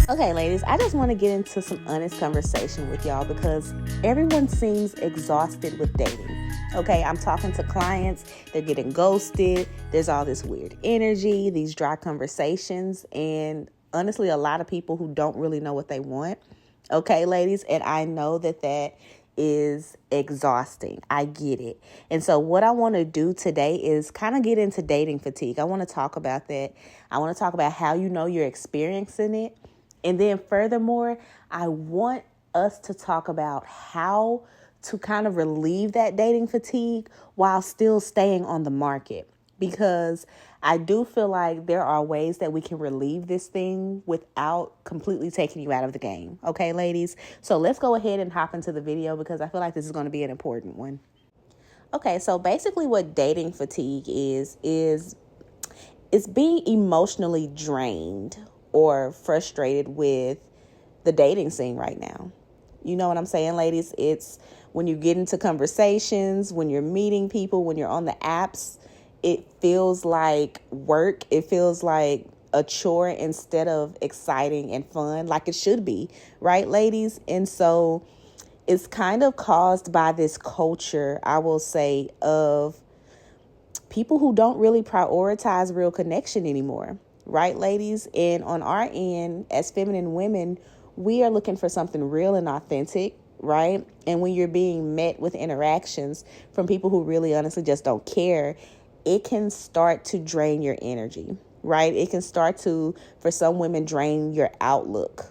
Okay, ladies, I just want to get into some honest conversation with y'all because everyone seems exhausted with dating. Okay, I'm talking to clients, they're getting ghosted, there's all this weird energy, these dry conversations, and honestly, a lot of people who don't really know what they want. Okay, ladies, and I know that is exhausting. I get it. And so what I want to do today is kind of get into dating fatigue. I want to talk about that. I want to talk about how you know you're experiencing it. And then furthermore, I want us to talk about how to kind of relieve that dating fatigue while still staying on the market. Because I do feel like there are ways that we can relieve this thing without completely taking you out of the game. Okay, ladies? So let's go ahead and hop into the video because I feel like this is going to be an important one. Okay, so basically what dating fatigue is it's being emotionally drained or frustrated with the dating scene right now. You know what I'm saying, ladies? It's when you get into conversations, when you're meeting people, when you're on the apps, it feels like work. It feels like a chore instead of exciting and fun, like it should be, right, ladies? And so it's kind of caused by this culture, I will say, of people who don't really prioritize real connection anymore. Right, ladies? And on our end, as feminine women, we are looking for something real and authentic, right? And when you're being met with interactions from people who really honestly just don't care, it can start to drain your energy, right? It can start to, for some women, drain your outlook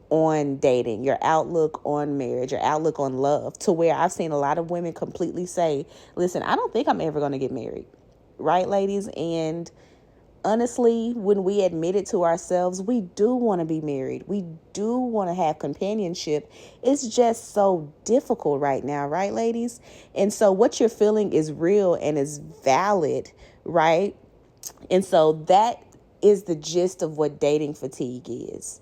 on dating, your outlook on marriage, your outlook on love, to where I've seen a lot of women completely say, listen, I don't think I'm ever going to get married, right, ladies? And honestly, when we admit it to ourselves, we do want to be married. We do want to have companionship. It's just so difficult right now, right, ladies? And so what you're feeling is real and is valid, right? And so that is the gist of what dating fatigue is.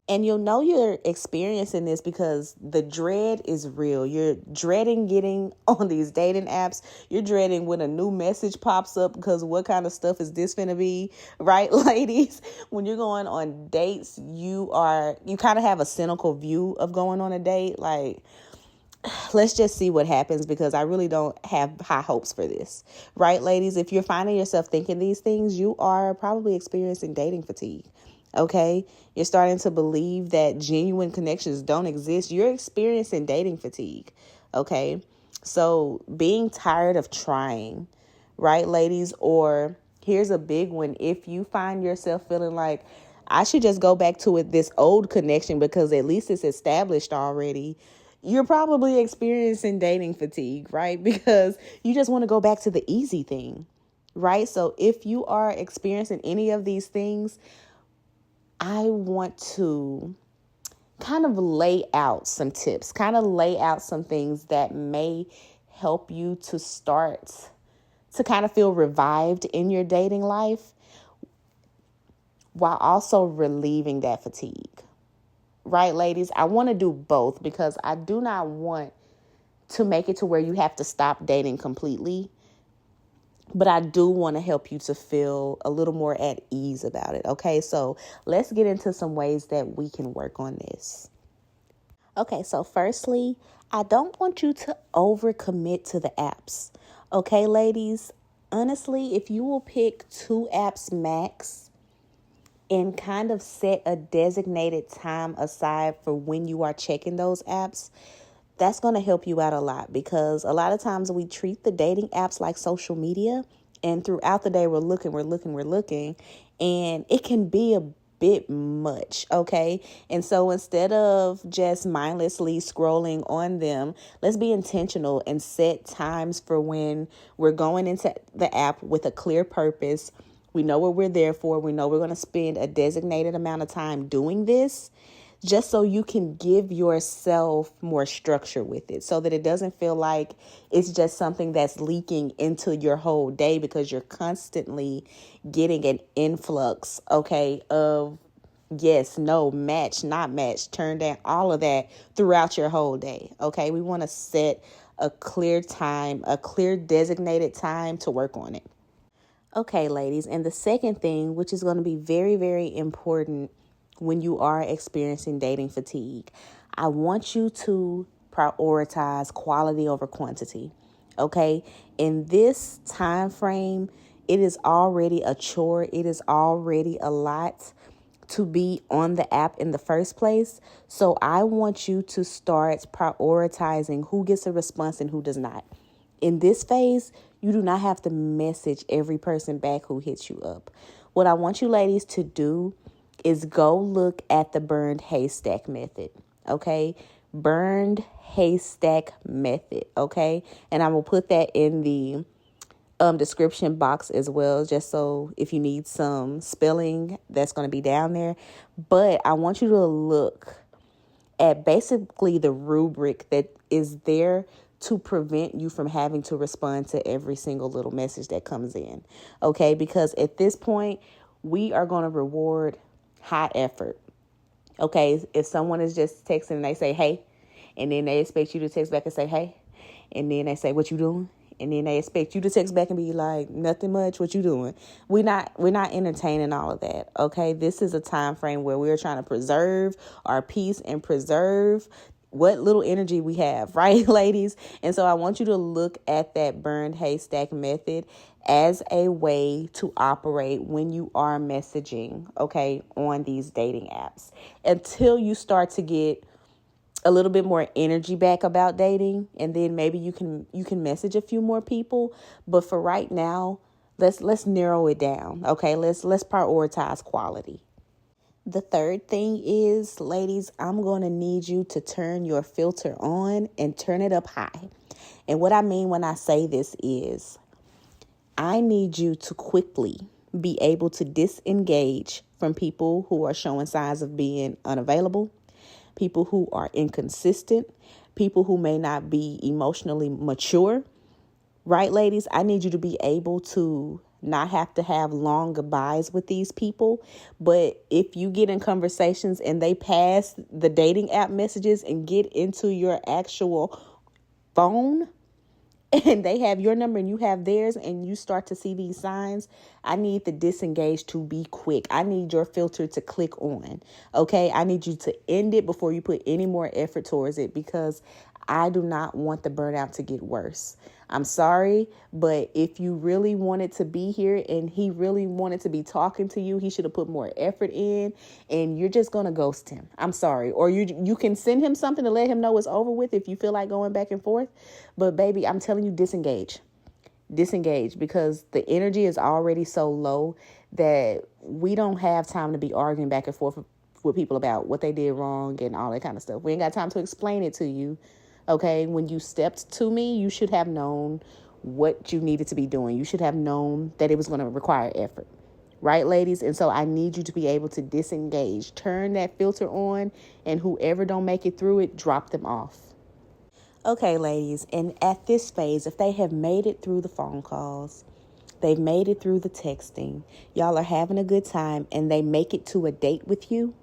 And you'll know you're experiencing this because the dread is real. You're dreading getting on these dating apps. You're dreading when a new message pops up because what kind of stuff is this finna be, right, ladies? When you're going on dates, you kind of have a cynical view of going on a date. Like, let's just see what happens because I really don't have high hopes for this, right, ladies? If you're finding yourself thinking these things, you are probably experiencing dating fatigue. Okay, you're starting to believe that genuine connections don't exist. You're experiencing dating fatigue. Okay, so being tired of trying, right, ladies? Or here's a big one. If you find yourself feeling like I should just go back to this old connection because at least it's established already, you're probably experiencing dating fatigue, right? Because you just want to go back to the easy thing, right? So if you are experiencing any of these things, I want to kind of lay out some tips, kind of lay out some things that may help you to start to kind of feel revived in your dating life while also relieving that fatigue. Right, ladies? I want to do both because I do not want to make it to where you have to stop dating completely. But I do want to help you to feel a little more at ease about it. Okay, so let's get into some ways that we can work on this. Okay, so firstly, I don't want you to overcommit to the apps. Okay, ladies, honestly, if you will pick 2 apps max and kind of set a designated time aside for when you are checking those apps, that's going to help you out a lot because a lot of times we treat the dating apps like social media and throughout the day we're looking and it can be a bit much, okay? And so instead of just mindlessly scrolling on them, let's be intentional and set times for when we're going into the app with a clear purpose. We know what we're there for. We know we're going to spend a designated amount of time doing this, just so you can give yourself more structure with it so that it doesn't feel like it's just something that's leaking into your whole day because you're constantly getting an influx, okay, of yes, no, match, not match, turn down, all of that throughout your whole day, okay? We want to set a clear time, a clear designated time to work on it. Okay, ladies, and the second thing, which is going to be very, very important when you are experiencing dating fatigue. I want you to prioritize quality over quantity. Okay? In this time frame, it is already a chore. It is already a lot to be on the app in the first place. So I want you to start prioritizing who gets a response and who does not. In this phase, you do not have to message every person back who hits you up. What I want you ladies to do is go look at the Burned Haystack Method, okay? Burned Haystack Method, okay? And I will put that in the description box as well, just so if you need some spelling, that's going to be down there. But I want you to look at basically the rubric that is there to prevent you from having to respond to every single little message that comes in. Okay, because at this point, we are going to reward high effort. Okay, if someone is just texting and they say, hey, and then they expect you to text back and say, hey, and then they say, what you doing? And then they expect you to text back and be like, nothing much, what you doing? We're not entertaining all of that, okay? This is a time frame where we're trying to preserve our peace and preserve what little energy we have, right, ladies? And so I want you to look at that Burned Haystack Method as a way to operate when you are messaging, okay, on these dating apps until you start to get a little bit more energy back about dating, and then maybe you can message a few more people. But for right now, let's narrow it down. Okay, let's prioritize quality. The third thing is, ladies, I'm going to need you to turn your filter on and turn it up high. And what I mean when I say this is, I need you to quickly be able to disengage from people who are showing signs of being unavailable, people who are inconsistent, people who may not be emotionally mature. Right, ladies? I need you to be able to not have to have long goodbyes with these people. But if you get in conversations and they pass the dating app messages and get into your actual phone, and they have your number and you have theirs, and you start to see these signs, I need the disengage to be quick. I need your filter to click on. Okay, I need you to end it before you put any more effort towards it, because I do not want the burnout to get worse. I'm sorry, but if you really wanted to be here and he really wanted to be talking to you, he should have put more effort in, and you're just going to ghost him. I'm sorry. Or you can send him something to let him know it's over with if you feel like going back and forth. But baby, I'm telling you, disengage, because the energy is already so low that we don't have time to be arguing back and forth with people about what they did wrong and all that kind of stuff. We ain't got time to explain it to you. Okay, when you stepped to me, you should have known what you needed to be doing. You should have known that it was going to require effort. Right, ladies? And so I need you to be able to disengage. Turn that filter on, and whoever don't make it through it, drop them off. Okay, ladies, and at this phase, if they have made it through the phone calls, they've made it through the texting, y'all are having a good time, and they make it to a date with you,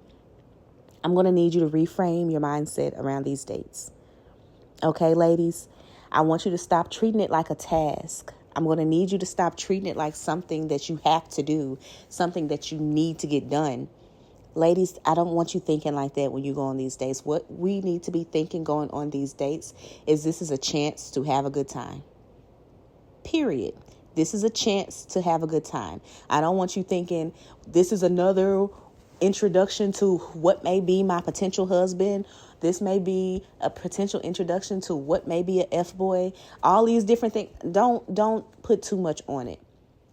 I'm going to need you to reframe your mindset around these dates. Okay, ladies, I want you to stop treating it like a task. I'm going to need you to stop treating it like something that you have to do, something that you need to get done. Ladies, I don't want you thinking like that when you go on these dates. What we need to be thinking going on these dates is this is a chance to have a good time. Period. This is a chance to have a good time. I don't want you thinking this is another introduction to what may be my potential husband. This may be a potential introduction to what may be an F-boy. All these different things. Don't put too much on it.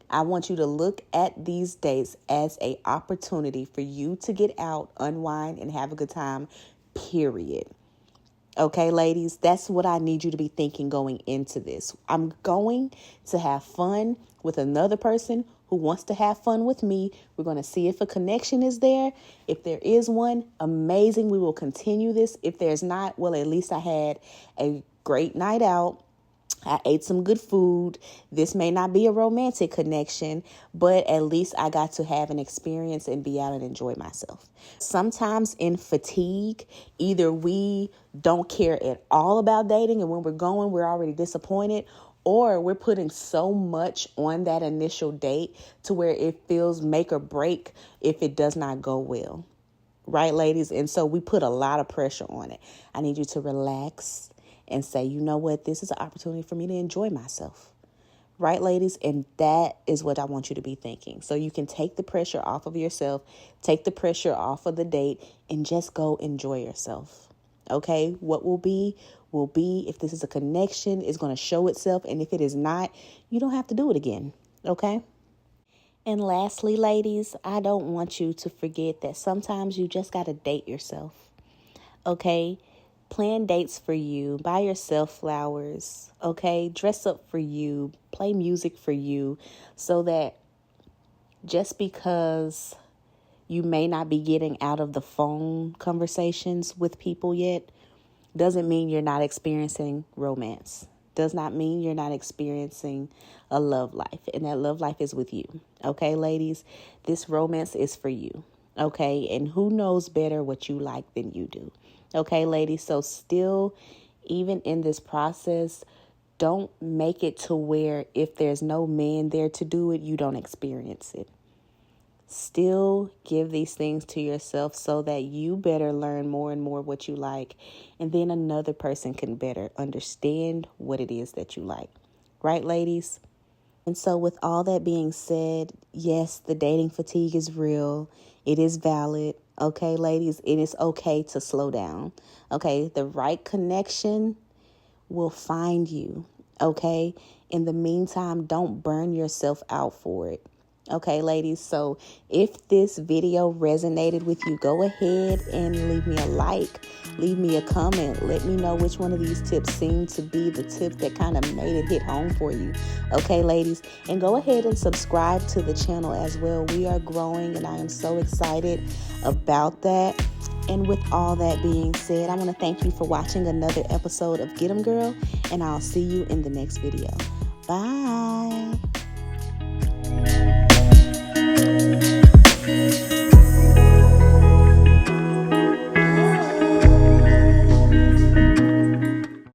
I want you to look at these dates as an opportunity for you to get out, unwind, and have a good time, period. Okay, ladies, that's what I need you to be thinking going into this. I'm going to have fun with another person who wants to have fun with me. We're going to see if a connection is there. If there is one, amazing. We will continue this. If there's not, well, at least I had a great night out. I ate some good food. This may not be a romantic connection, but at least I got to have an experience and be out and enjoy myself. Sometimes in fatigue, either we don't care at all about dating, and when we're going, we're already disappointed, or we're putting so much on that initial date to where it feels make or break if it does not go well. right, ladies? And so we put a lot of pressure on it. I need you to relax and say, you know what? This is an opportunity for me to enjoy myself. Right, ladies? And that is what I want you to be thinking. So you can take the pressure off of yourself, take the pressure off of the date, and just go enjoy yourself. Okay? What will be. If this is a connection, it's going to show itself. And if it is not, you don't have to do it again. Okay? And lastly, ladies, I don't want you to forget that sometimes you just got to date yourself. Okay? Plan dates for you, buy yourself flowers, okay? Dress up for you, play music for you, so that just because you may not be getting out of the phone conversations with people yet, doesn't mean you're not experiencing romance. Does not mean you're not experiencing a love life, and that love life is with you. Okay, ladies, this romance is for you. Okay, and who knows better what you like than you do. Okay, ladies, so still, even in this process, don't make it to where if there's no man there to do it, you don't experience it. Still give these things to yourself so that you better learn more and more what you like, and then another person can better understand what it is that you like. Right, ladies? And so with all that being said, yes, the dating fatigue is real. It is valid. Okay, ladies, it is okay to slow down. Okay, the right connection will find you. Okay, in the meantime, don't burn yourself out for it. Okay, ladies, so if this video resonated with you, go ahead and leave me a like, leave me a comment. Let me know which one of these tips seemed to be the tip that kind of made it hit home for you. Okay, ladies, and go ahead and subscribe to the channel as well. We are growing, and I am so excited about that. And with all that being said, I want to thank you for watching another episode of Get 'em Girl, and I'll see you in the next video. Bye.